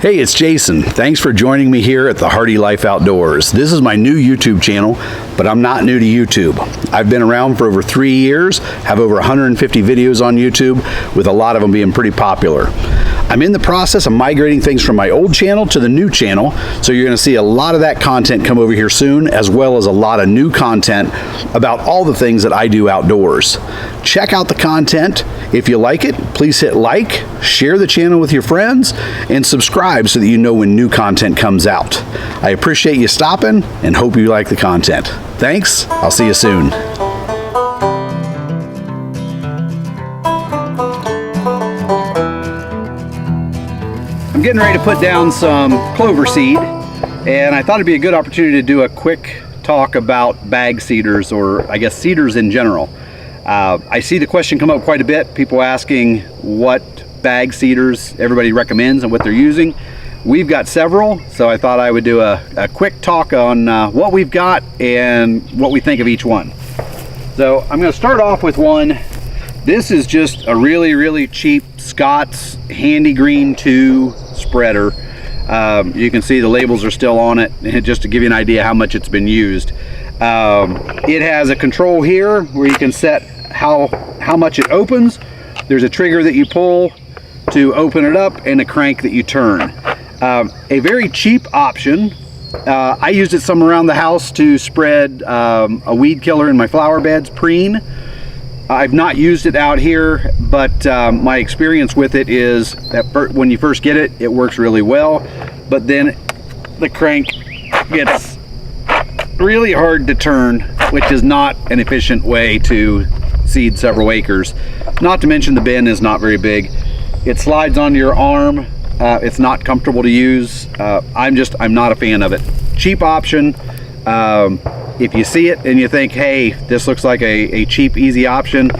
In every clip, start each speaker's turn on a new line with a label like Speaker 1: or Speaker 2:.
Speaker 1: Hey, it's Jason. Thanks for joining me here at the Hardy Life Outdoors. This is my new YouTube channel, but I'm not new to YouTube. I've been around for over 3 years, have over 150 videos on YouTube, with a lot of them being pretty popular. I'm in the process of migrating things from my old channel to the new channel, so you're going to see a lot of that content come over here soon, as well as a lot of new content about all the things that I do outdoors. Check out the content. If you like it, please hit like, share the channel with your friends, and subscribe so that you know when new content comes out. I appreciate you stopping and hope you like the content. Thanks. I'll see you soon. I'm getting ready to put down some clover seed, and I thought it'd be a good opportunity to do a quick talk about bag seeders, or I guess seeders in general. I see the question come up quite a bit, people asking what bag seeders everybody recommends and what they're using. We've got several, so I thought I would do a quick talk on what we've got and what we think of each one. So I'm going to start off with one. This is just a really cheap Scott's Handy Green 2 spreader. You can see the labels are still on it, just to give you an idea how much it's been used. It has a control here where you can set how much it opens. There's a trigger that you pull to open it up and a crank that you turn. A very cheap option. I used it some around the house to spread a weed killer in my flower beds, preen. I've not used it out here, but my experience with it is that when you first get it, it works really well, but then the crank gets really hard to turn, which is not an efficient way to seed several acres. Not to mention the bin is not very big. It slides onto your arm. It's not comfortable to use. I'm not a fan of it. Cheap option. If you see it and you think, hey, this looks like a cheap, easy option,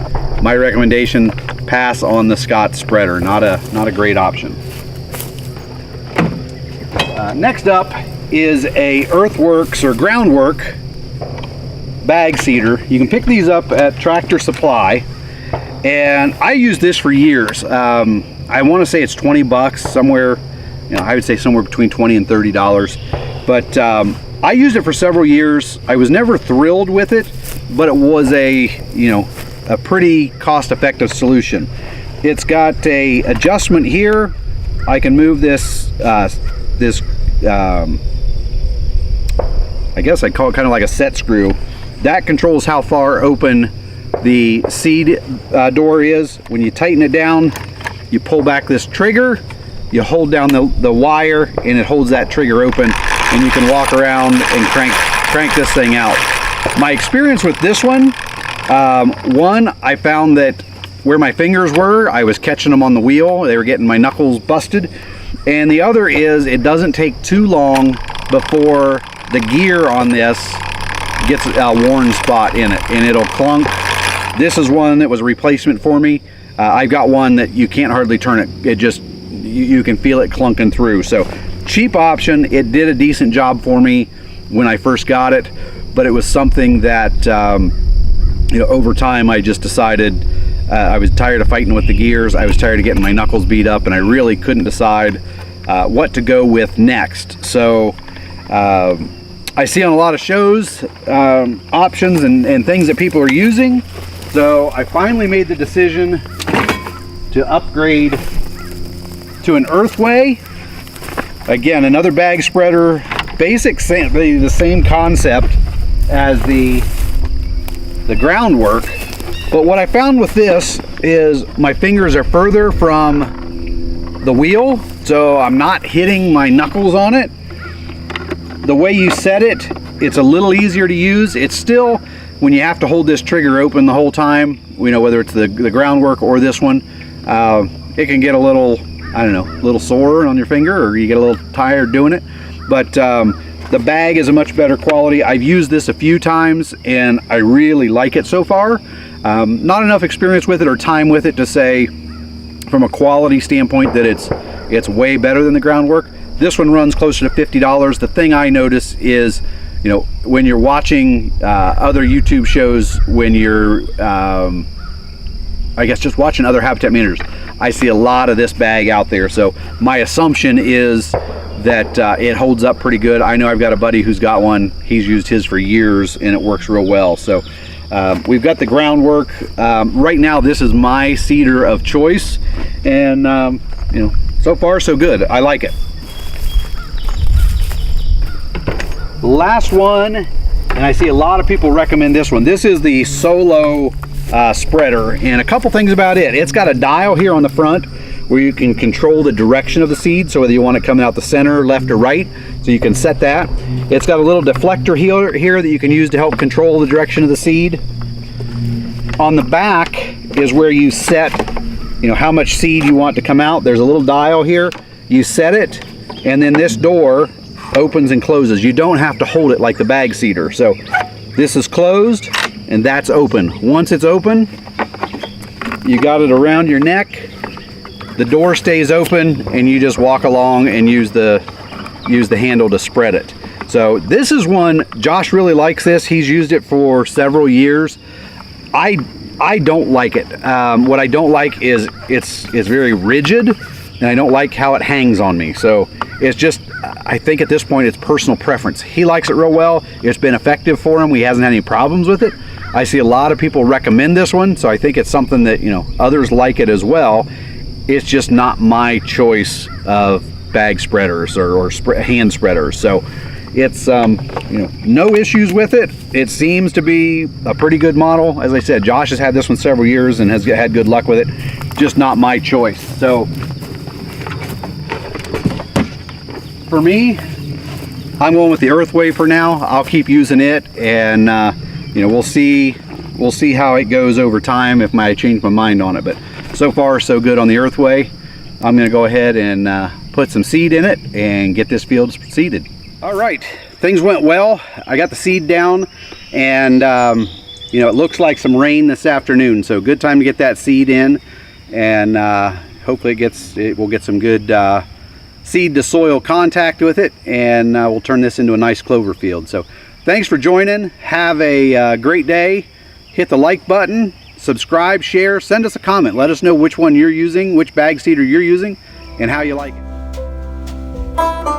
Speaker 1: my recommendation, pass on the Scott spreader. Not a great option. Next up is a Earthworks or Groundwork bag seeder. You can pick these up at Tractor Supply, and I used this for years. I want to say it's 20 bucks, somewhere, I would say somewhere between 20 and $30, but I used it for several years. I was never thrilled with it, but it was a pretty cost-effective solution. It's got a adjustment here. I can move this I guess I'd call it kind of like a set screw. That controls how far open the seed door is. When you tighten it down, you pull back this trigger, you hold down the wire, and it holds that trigger open, and you can walk around and crank this thing out. My experience with this one, I found that where my fingers were, I was catching them on the wheel. They were getting my knuckles busted. And the other is, it doesn't take too long before the gear on this gets a worn spot in it, and it'll clunk. This is one that was a replacement for me. I've got one that you can't hardly turn it. It just, you can feel it clunking through. So cheap option. It did a decent job for me when I first got it, but it was something that over time I just decided I was tired of fighting with the gears. I was tired of getting my knuckles beat up, and I really couldn't decide what to go with next. So I see on a lot of shows options and things that people are using. So I finally made the decision to upgrade to an Earthway. Again, another bag spreader, basically the same concept as the Groundwork. But what I found with this is my fingers are further from the wheel, so I'm not hitting my knuckles on it. The way you set it, it's a little easier to use. It's still, when you have to hold this trigger open the whole time, whether it's the Groundwork or this one, it can get a little, a little sore on your finger, or you get a little tired doing it. But the bag is a much better quality. I've used this a few times, and I really like it so far. Not enough experience with it or time with it to say from a quality standpoint that it's way better than the Groundwork. This one runs closer to $50. The thing I notice is, when you're watching other YouTube shows, when you're I guess just watching other habitat managers, I see a lot of this bag out there. So my assumption is that it holds up pretty good. I know I've got a buddy who's got one. He's used his for years and it works real well. So we've got the Groundwork. Right now this is my cedar of choice, and you know, so far so good. I like it. Last one, and I see a lot of people recommend this one. This is the Solo spreader, and a couple things about it. It's got a dial here on the front where you can control the direction of the seed, so whether you want it coming out the center, left or right, so you can set that. It's got a little deflector here that you can use to help control the direction of the seed. On the back is where you set, you know, how much seed you want to come out. There's a little dial here. You set it, and then this door opens and closes. You don't have to hold it like the bag cedar. So this is closed and that's open. Once it's open, you got it around your neck. The door stays open and you just walk along and use the handle to spread it. So this is one, Josh really likes this. He's used it for several years. I don't like it. What I don't like is it's very rigid, and I don't like how it hangs on me. So it's just, I think at this point it's personal preference. He likes it real well. It's been effective for him. He hasn't had any problems with it. I see a lot of people recommend this one, so I think it's something that, you know, others like it as well. It's just not my choice of bag spreaders or hand spreaders. So it's you know, no issues with it. It seems to be a pretty good model. As I said, Josh has had this one several years and has had good luck with it. Just not my choice. So for me, I'm going with the Earthway for now. I'll keep using it, and you know, we'll see how it goes over time if I change my mind on it. But so far so good on the Earthway. I'm going to go ahead and put some seed in it and get this field seeded. All right, things went well. I got the seed down, and you know, it looks like some rain this afternoon, so good time to get that seed in, and hopefully we'll get some good seed to soil contact with it, and we'll turn this into a nice clover field. So thanks for joining. Have a great day. Hit the like button, subscribe, share, send us a comment. Let us know which one you're using, which bag seeder you're using, and how you like it.